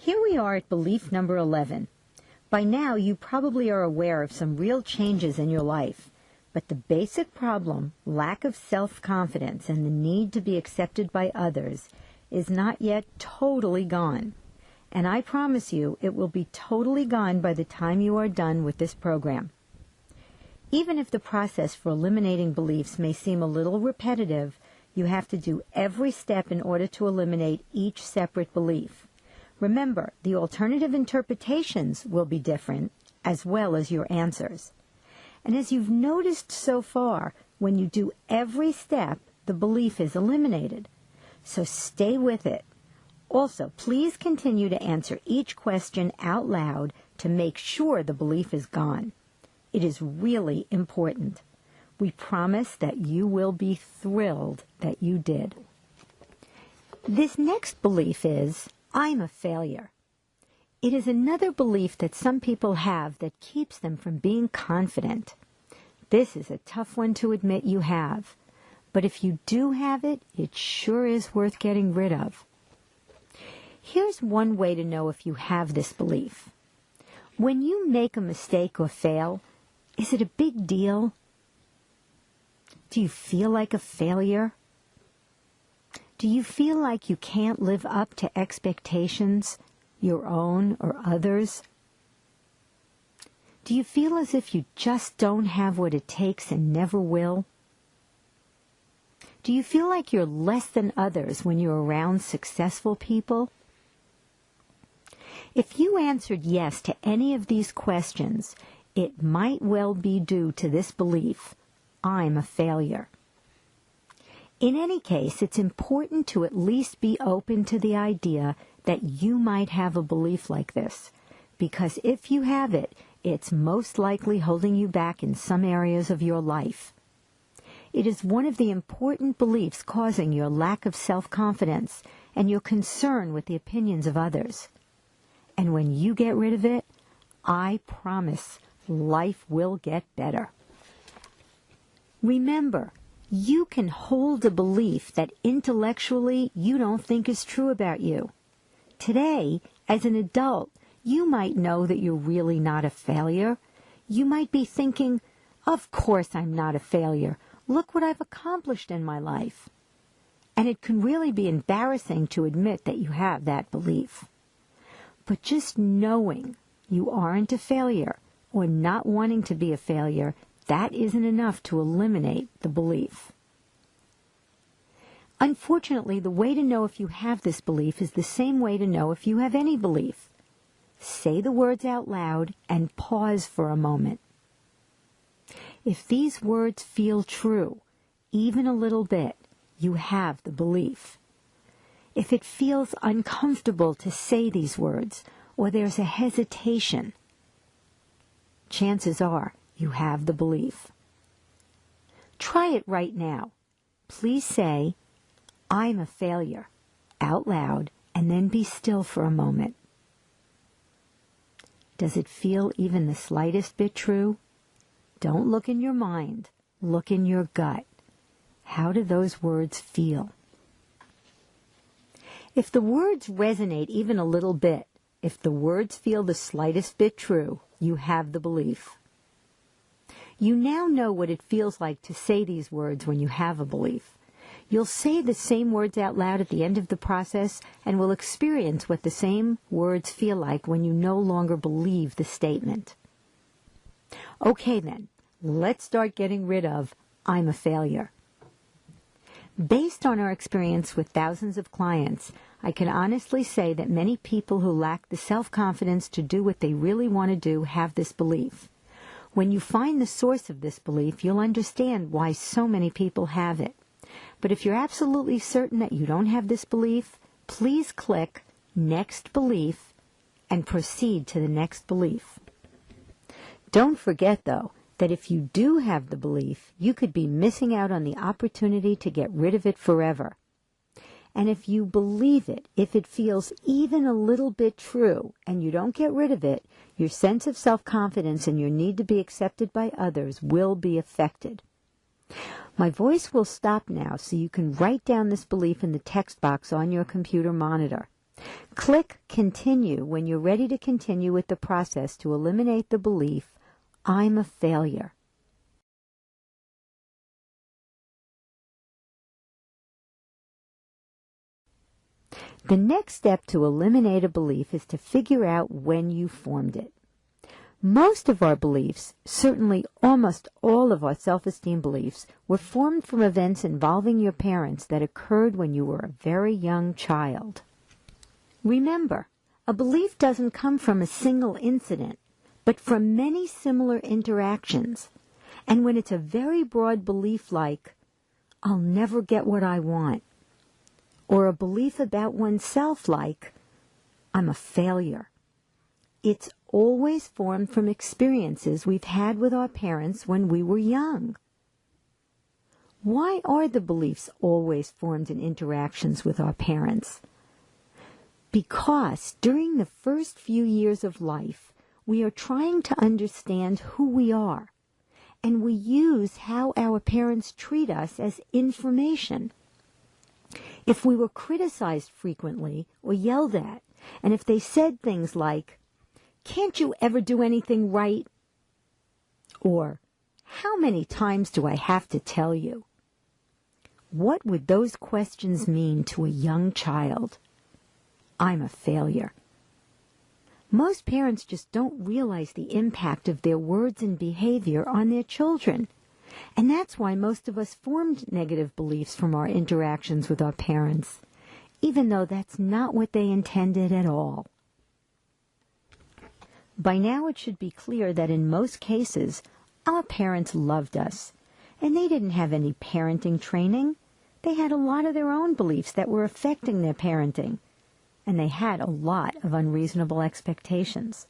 Here we are at belief number 11. By now, you probably are aware of some real changes in your life, but the basic problem, lack of self-confidence and the need to be accepted by others, is not yet totally gone. And I promise you, it will be totally gone by the time you are done with this program. Even if the process for eliminating beliefs may seem a little repetitive, you have to do every step in order to eliminate each separate belief. Remember, the alternative interpretations will be different, as well as your answers. And as you've noticed so far, when you do every step, the belief is eliminated. So stay with it. Also, please continue to answer each question out loud to make sure the belief is gone. It is really important. We promise that you will be thrilled that you did. This next belief is, I'm a failure. It is another belief that some people have that keeps them from being confident. This is a tough one to admit you have, but if you do have it, it sure is worth getting rid of. Here's one way to know if you have this belief. When you make a mistake or fail, is it a big deal? Do you feel like a failure? Do you feel like you can't live up to expectations, your own or others? Do you feel as if you just don't have what it takes and never will? Do you feel like you're less than others when you're around successful people? If you answered yes to any of these questions, it might well be due to this belief, I'm a failure. In any case, it's important to at least be open to the idea that you might have a belief like this, because if you have it, it's most likely holding you back in some areas of your life. It is one of the important beliefs causing your lack of self-confidence and your concern with the opinions of others. And when you get rid of it, I promise life will get better. Remember, you can hold a belief that intellectually you don't think is true about you. Today, as an adult, you might know that you're really not a failure. You might be thinking, of course I'm not a failure. Look what I've accomplished in my life. And it can really be embarrassing to admit that you have that belief. But just knowing you aren't a failure or not wanting to be a failure, that isn't enough to eliminate the belief. Unfortunately, the way to know if you have this belief is the same way to know if you have any belief. Say the words out loud and pause for a moment. If these words feel true, even a little bit, you have the belief. If it feels uncomfortable to say these words, or there's a hesitation, chances are you have the belief. Try it right now. Please say, I'm a failure, out loud, and then be still for a moment. Does it feel even the slightest bit true? Don't look in your mind. Look in your gut. How do those words feel? If the words resonate even a little bit, if the words feel the slightest bit true, you have the belief. You now know what it feels like to say these words when you have a belief. You'll say the same words out loud at the end of the process and will experience what the same words feel like when you no longer believe the statement. Okay then, let's start getting rid of I'm a failure. Based on our experience with thousands of clients, I can honestly say that many people who lack the self-confidence to do what they really want to do have this belief. When you find the source of this belief, you'll understand why so many people have it. But if you're absolutely certain that you don't have this belief, please click Next Belief and proceed to the next belief. Don't forget, though, that if you do have the belief, you could be missing out on the opportunity to get rid of it forever. And if you believe it, if it feels even a little bit true, and you don't get rid of it, your sense of self-confidence and your need to be accepted by others will be affected. My voice will stop now so you can write down this belief in the text box on your computer monitor. Click Continue when you're ready to continue with the process to eliminate the belief, I'm a failure. The next step to eliminate a belief is to figure out when you formed it. Most of our beliefs, certainly almost all of our self-esteem beliefs, were formed from events involving your parents that occurred when you were a very young child. Remember, a belief doesn't come from a single incident, but from many similar interactions. And when it's a very broad belief like, I'll never get what I want, or a belief about oneself like, I'm a failure, it's always formed from experiences we've had with our parents when we were young. Why are the beliefs always formed in interactions with our parents? Because during the first few years of life, we are trying to understand who we are, and we use how our parents treat us as information. If we were criticized frequently or yelled at, and if they said things like, can't you ever do anything right? Or, how many times do I have to tell you? What would those questions mean to a young child? I'm a failure. Most parents just don't realize the impact of their words and behavior on their children. And that's why most of us formed negative beliefs from our interactions with our parents, even though that's not what they intended at all. By now it should be clear that in most cases, our parents loved us, and they didn't have any parenting training. They had a lot of their own beliefs that were affecting their parenting, and they had a lot of unreasonable expectations.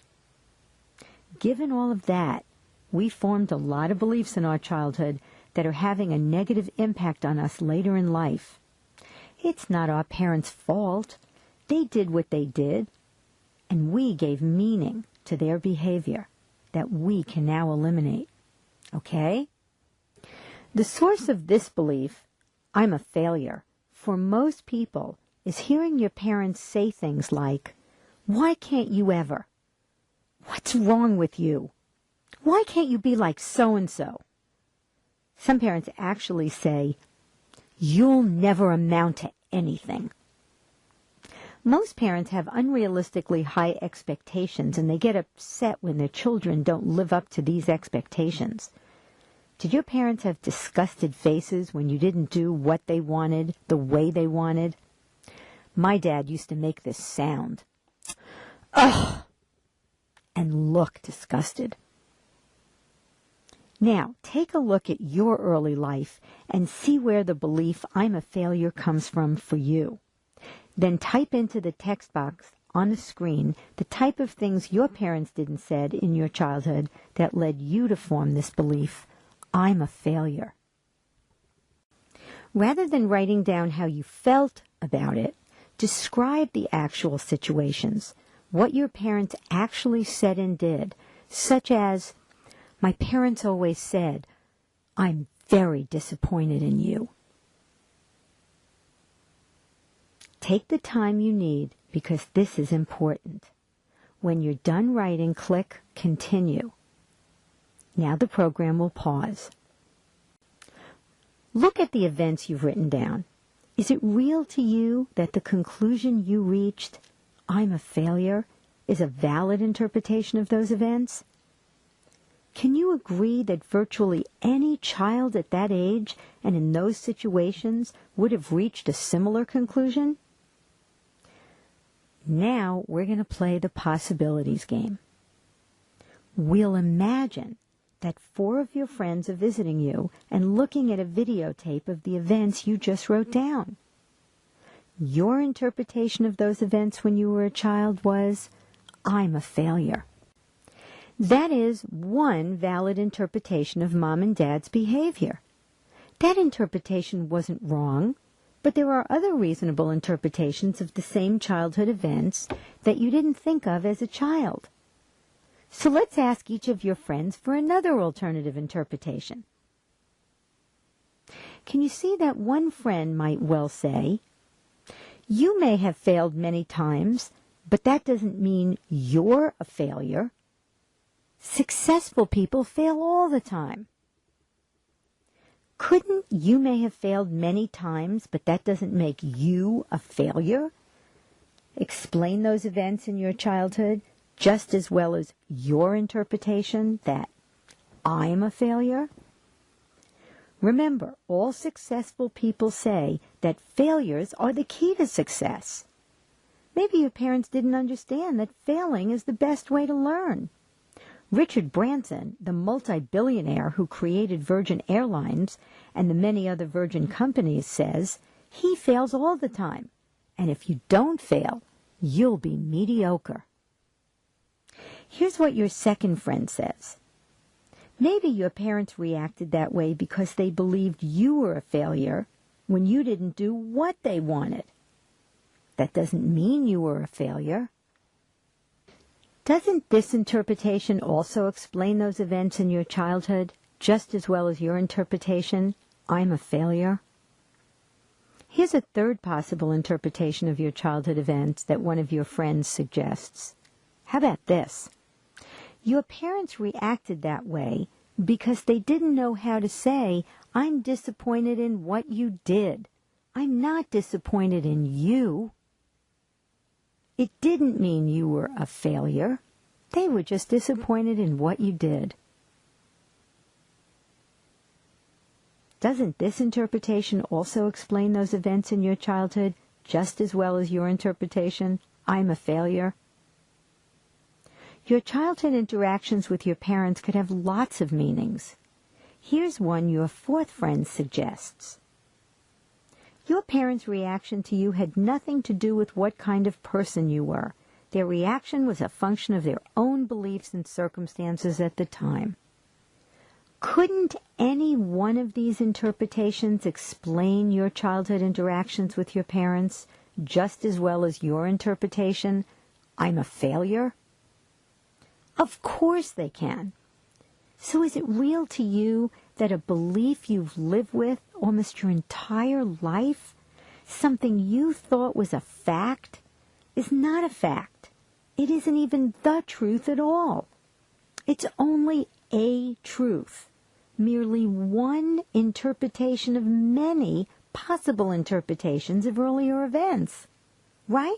Given all of that, we formed a lot of beliefs in our childhood that are having a negative impact on us later in life. It's not our parents' fault. They did what they did, and we gave meaning to their behavior that we can now eliminate. Okay? The source of this belief, I'm a failure, for most people is hearing your parents say things like, why can't you ever? What's wrong with you? Why can't you be like so-and-so? Some parents actually say, you'll never amount to anything. Most parents have unrealistically high expectations, and they get upset when their children don't live up to these expectations. Did your parents have disgusted faces when you didn't do what they wanted, the way they wanted? My dad used to make this sound. Ugh! And look disgusted. Now, take a look at your early life and see where the belief I'm a failure comes from for you. Then type into the text box on the screen the type of things your parents didn't said in your childhood that led you to form this belief, I'm a failure. Rather than writing down how you felt about it, describe the actual situations, what your parents actually said and did, such as, my parents always said, I'm very disappointed in you. Take the time you need because this is important. When you're done writing, click Continue. Now the program will pause. Look at the events you've written down. Is it real to you that the conclusion you reached, I'm a failure, is a valid interpretation of those events? Can you agree that virtually any child at that age and in those situations would have reached a similar conclusion? Now we're going to play the possibilities game. We'll imagine that 4 of your friends are visiting you and looking at a videotape of the events you just wrote down. Your interpretation of those events when you were a child was, I'm a failure. That is one valid interpretation of Mom and Dad's behavior. That interpretation wasn't wrong, but there are other reasonable interpretations of the same childhood events that you didn't think of as a child. So let's ask each of your friends for another alternative interpretation. Can you see that one friend might well say, You may have failed many times, but that doesn't mean you're a failure. Successful people fail all the time. You may have failed many times, but that doesn't make you a failure. Explain those events in your childhood just as well as your interpretation that I'm a failure. Remember, all successful people say that failures are the key to success. Maybe your parents didn't understand that failing is the best way to learn. Richard Branson, the multi-billionaire who created Virgin Airlines and the many other Virgin companies, says he fails all the time. And if you don't fail, you'll be mediocre. Here's what your second friend says. Maybe your parents reacted that way because they believed you were a failure when you didn't do what they wanted. That doesn't mean you were a failure. Doesn't this interpretation also explain those events in your childhood just as well as your interpretation, I'm a failure? Here's a third possible interpretation of your childhood events that one of your friends suggests. How about this? Your parents reacted that way because they didn't know how to say, I'm disappointed in what you did. I'm not disappointed in you. It didn't mean you were a failure. They were just disappointed in what you did. Doesn't this interpretation also explain those events in your childhood just as well as your interpretation, I'm a failure? Your childhood interactions with your parents could have lots of meanings. Here's one your fourth friend suggests. Your parents' reaction to you had nothing to do with what kind of person you were. Their reaction was a function of their own beliefs and circumstances at the time. Couldn't any one of these interpretations explain your childhood interactions with your parents just as well as your interpretation, I'm a failure? Of course they can. So is it real to you that a belief you've lived with almost your entire life, something you thought was a fact, is not a fact? It isn't even the truth at all. It's only a truth, merely one interpretation of many possible interpretations of earlier events, right?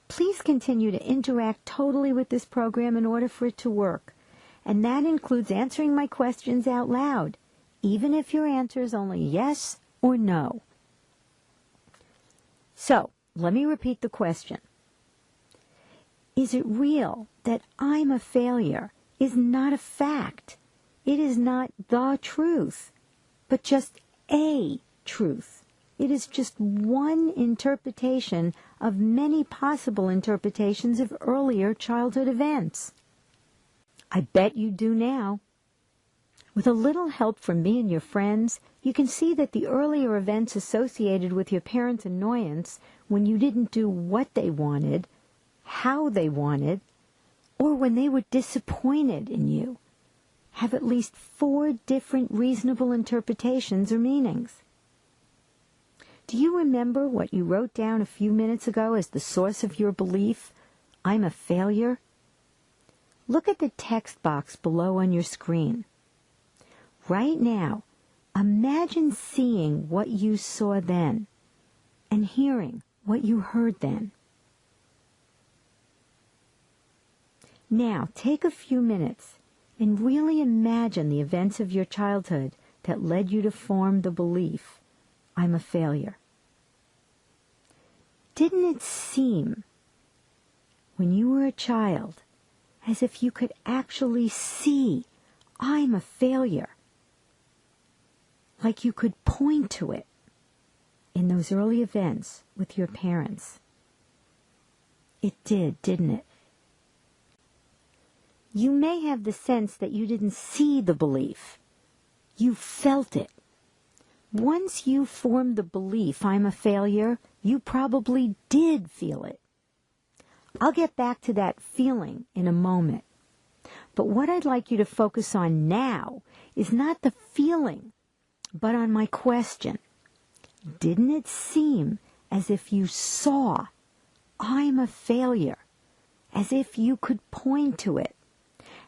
Please continue to interact totally with this program in order for it to work. And that includes answering my questions out loud, even if your answer is only yes or no. So, let me repeat the question. Is it real that I'm a failure is not a fact? It is not the truth, but just a truth. It is just one interpretation of many possible interpretations of earlier childhood events. I bet you do now. With a little help from me and your friends, you can see that the earlier events associated with your parents' annoyance when you didn't do what they wanted, how they wanted, or when they were disappointed in you, have at least 4 different reasonable interpretations or meanings. Do you remember what you wrote down a few minutes ago as the source of your belief, I'm a failure? Look at the text box below on your screen. Right now, imagine seeing what you saw then and hearing what you heard then. Now, take a few minutes and really imagine the events of your childhood that led you to form the belief, I'm a failure. Didn't it seem, when you were a child, as if you could actually see, I'm a failure? Like you could point to it in those early events with your parents. It did, didn't it? You may have the sense that you didn't see the belief. You felt it. Once you formed the belief, I'm a failure, you probably did feel it. I'll get back to that feeling in a moment. But what I'd like you to focus on now is not the feeling, but on my question. Didn't it seem as if you saw, I'm a failure, as if you could point to it,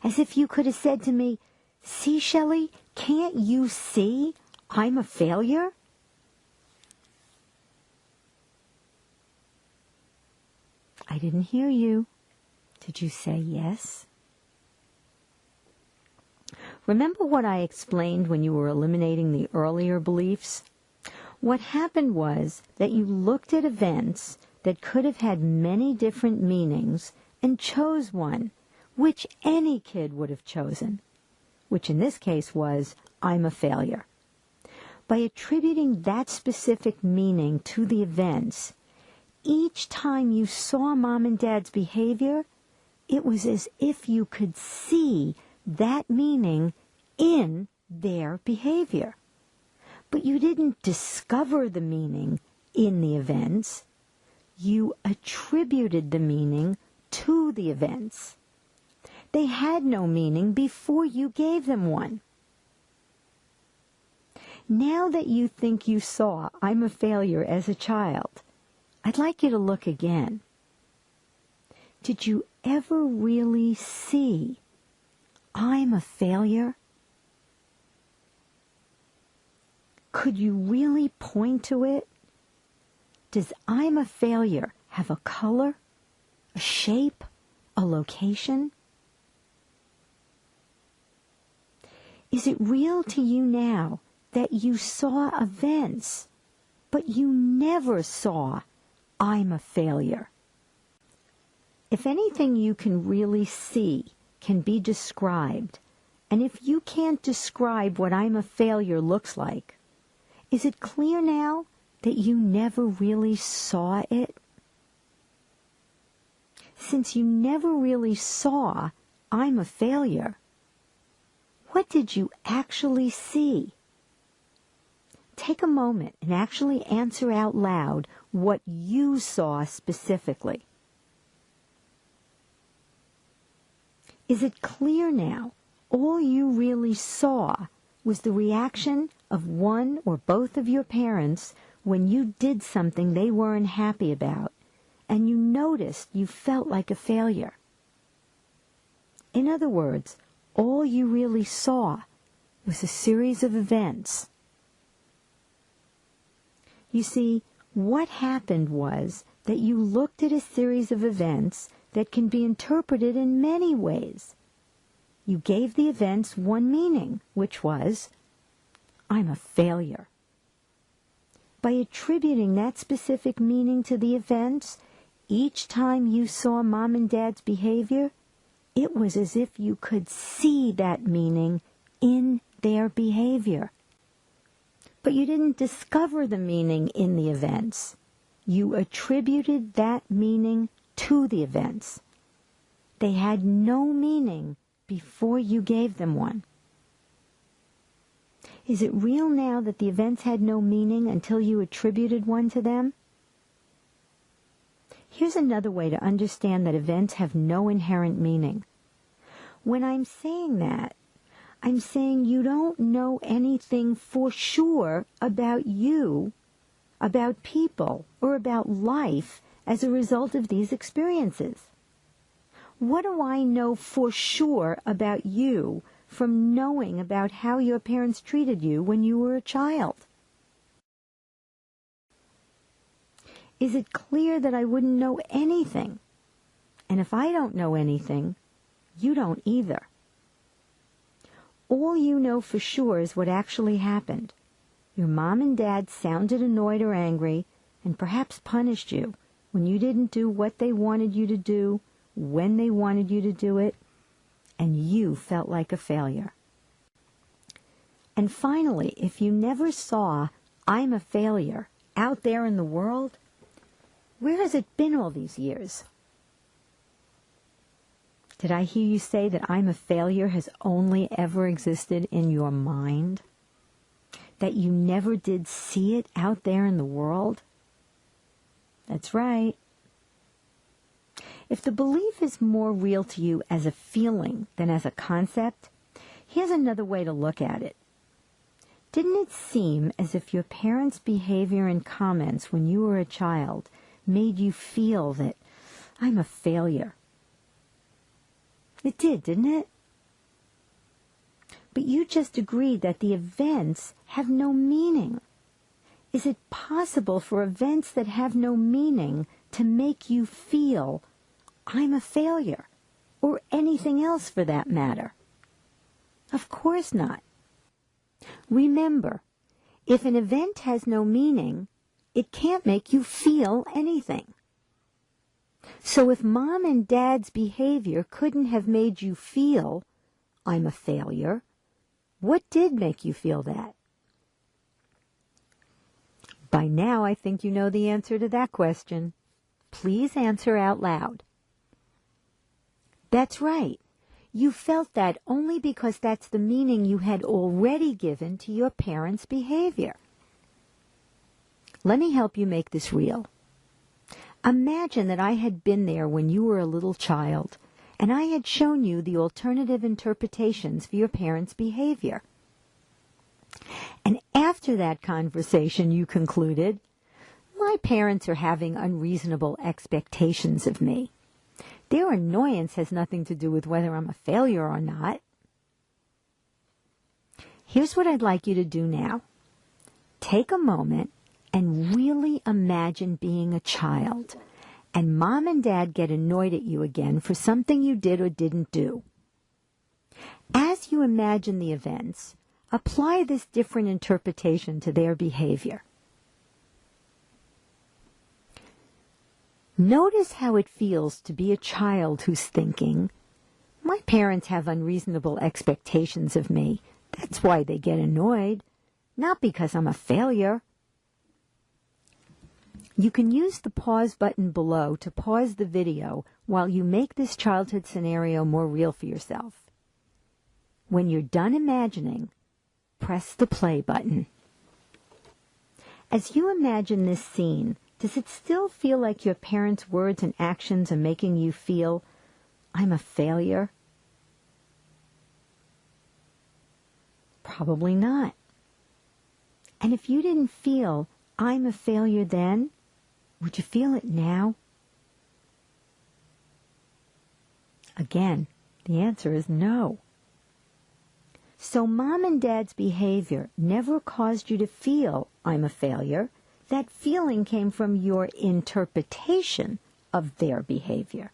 as if you could have said to me, see, Shelley, can't you see I'm a failure? I didn't hear you. Did you say yes? Remember what I explained when you were eliminating the earlier beliefs? What happened was that you looked at events that could have had many different meanings and chose one, which any kid would have chosen, which in this case was, I'm a failure. By attributing that specific meaning to the events, each time you saw Mom and Dad's behavior, it was as if you could see that meaning in their behavior. But you didn't discover the meaning in the events. You attributed the meaning to the events. They had no meaning before you gave them one. Now that you think you saw I'm a failure as a child, I'd like you to look again. Did you ever really see I'm a failure? Could you really point to it? Does I'm a failure have a color, a shape, a location? Is it real to you now that you saw events, but you never saw I'm a failure? If anything you can really see can be described, and if you can't describe what I'm a failure looks like, is it clear now that you never really saw it? Since you never really saw I'm a failure, what did you actually see? Take a moment and actually answer out loud what you saw specifically. Is it clear now all you really saw was the reaction of one or both of your parents when you did something they weren't happy about, and you noticed you felt like a failure? In other words, all you really saw was a series of events. You see, what happened was that you looked at a series of events that can be interpreted in many ways. You gave the events one meaning, which was, I'm a failure. By attributing that specific meaning to the events, each time you saw Mom and Dad's behavior, it was as if you could see that meaning in their behavior. But you didn't discover the meaning in the events. You attributed that meaning to the events. They had no meaning before you gave them one. Is it real now that the events had no meaning until you attributed one to them? Here's another way to understand that events have no inherent meaning. When I'm saying that, I'm saying you don't know anything for sure about you, about people, or about life as a result of these experiences. What do I know for sure about you from knowing about how your parents treated you when you were a child? Is it clear that I wouldn't know anything? And if I don't know anything, you don't either. All you know for sure is what actually happened. Your mom and dad sounded annoyed or angry and perhaps punished you when you didn't do what they wanted you to do, when they wanted you to do it, and you felt like a failure. And finally, if you never saw I'm a failure out there in the world, where has it been all these years? Did I hear you say that I'm a failure has only ever existed in your mind? That you never did see it out there in the world? That's right. If the belief is more real to you as a feeling than as a concept, here's another way to look at it. Didn't it seem as if your parents' behavior and comments when you were a child made you feel that I'm a failure? It did, didn't it? But you just agreed that the events have no meaning. Is it possible for events that have no meaning to make you feel I'm a failure, or anything else for that matter? Of course not. Remember, if an event has no meaning, it can't make you feel anything. So if Mom and Dad's behavior couldn't have made you feel I'm a failure, what did make you feel that? By now, I think you know the answer to that question. Please answer out loud. That's right. You felt that only because that's the meaning you had already given to your parents' behavior. Let me help you make this real. Imagine that I had been there when you were a little child, and I had shown you the alternative interpretations for your parents' behavior. And after that conversation, you concluded, my parents are having unreasonable expectations of me. Their annoyance has nothing to do with whether I'm a failure or not. Here's what I'd like you to do now. Take a moment and really imagine being a child, and Mom and Dad get annoyed at you again for something you did or didn't do. As you imagine the events, apply this different interpretation to their behavior. Notice how it feels to be a child who's thinking, my parents have unreasonable expectations of me. That's why they get annoyed, not because I'm a failure. You can use the pause button below to pause the video while you make this childhood scenario more real for yourself. When you're done imagining, press the play button. As you imagine this scene, does it still feel like your parents' words and actions are making you feel, I'm a failure? Probably not. And if you didn't feel, I'm a failure then, would you feel it now? Again, the answer is no. So Mom and Dad's behavior never caused you to feel, I'm a failure. That feeling came from your interpretation of their behavior.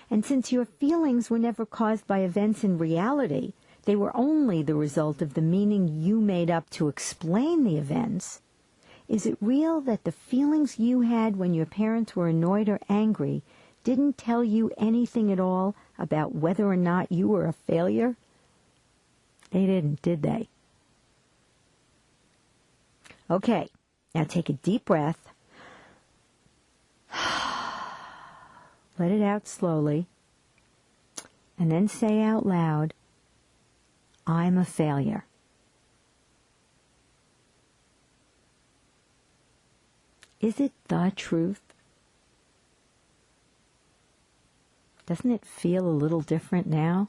And since your feelings were never caused by events in reality, they were only the result of the meaning you made up to explain the events, is it real that the feelings you had when your parents were annoyed or angry didn't tell you anything at all about whether or not you were a failure? They didn't, did they? Okay. Now take a deep breath. Let it out slowly. And then say out loud, I'm a failure. Is it the truth? Doesn't it feel a little different now?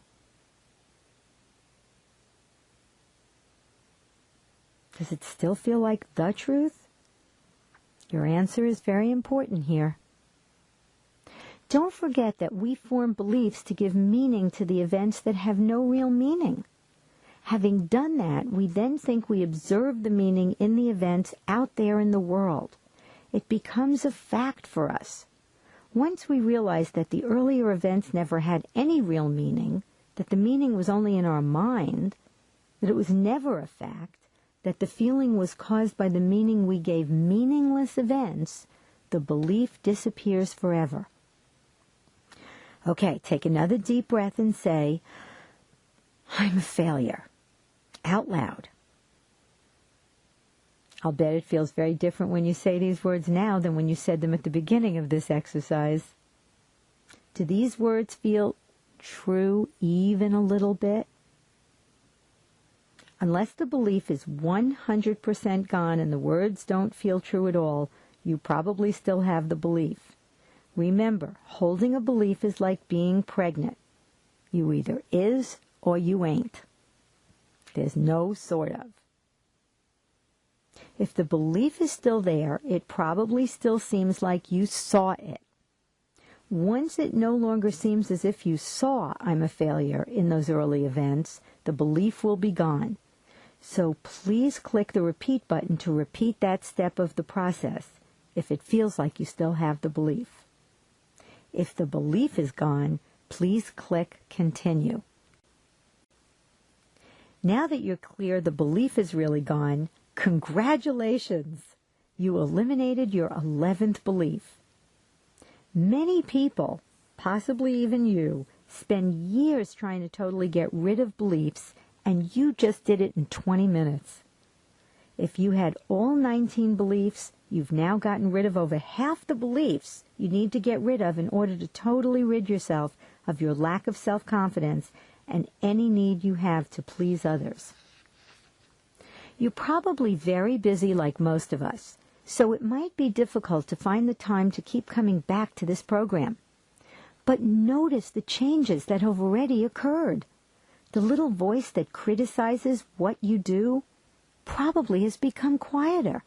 Does it still feel like the truth? Your answer is very important here. Don't forget that we form beliefs to give meaning to the events that have no real meaning. Having done that, we then think we observe the meaning in the events out there in the world. It becomes a fact for us. Once we realize that the earlier events never had any real meaning, that the meaning was only in our mind, that it was never a fact, that the feeling was caused by the meaning we gave meaningless events, the belief disappears forever. Okay, take another deep breath and say, I'm a failure, out loud. I'll bet it feels very different when you say these words now than when you said them at the beginning of this exercise. Do these words feel true even a little bit? Unless the belief is 100% gone and the words don't feel true at all, you probably still have the belief. Remember, holding a belief is like being pregnant. You either is or you ain't. There's no sort of. If the belief is still there, it probably still seems like you saw it. Once it no longer seems as if you saw "I'm a failure" in those early events, the belief will be gone. So please click the repeat button to repeat that step of the process if it feels like you still have the belief. If the belief is gone, please click continue. Now that you're clear the belief is really gone, congratulations! You eliminated your 11th belief. Many people, possibly even you, spend years trying to totally get rid of beliefs, and you just did it in 20 minutes. If you had all 19 beliefs, you've now gotten rid of over half the beliefs you need to get rid of in order to totally rid yourself of your lack of self-confidence and any need you have to please others. You're probably very busy like most of us, so it might be difficult to find the time to keep coming back to this program. But notice the changes that have already occurred. The little voice that criticizes what you do probably has become quieter.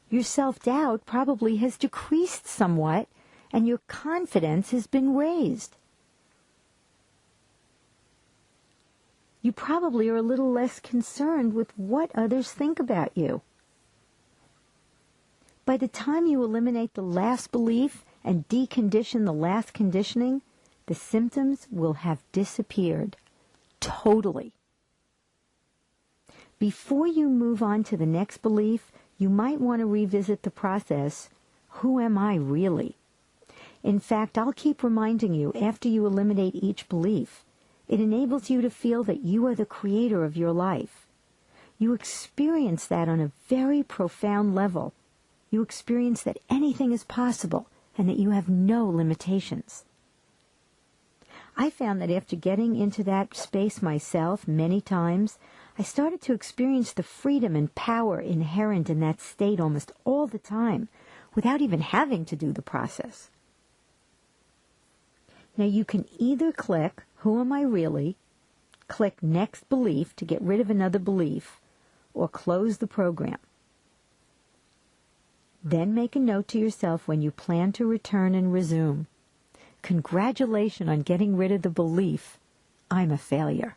Your self-doubt probably has decreased somewhat, and your confidence has been raised. You probably are a little less concerned with what others think about you. By the time you eliminate the last belief and decondition the last conditioning, the symptoms will have disappeared totally. Before you move on to the next belief, you might want to revisit the process, who am I really? In fact, I'll keep reminding you after you eliminate each belief. It enables you to feel that you are the creator of your life. You experience that on a very profound level. You experience that anything is possible and that you have no limitations. I found that after getting into that space myself many times, I started to experience the freedom and power inherent in that state almost all the time, without even having to do the process. Now you can either click "Who am I really?", click "Next Belief" to get rid of another belief, or close the program. Then make a note to yourself when you plan to return and resume. Congratulations on getting rid of the belief, "I'm a failure."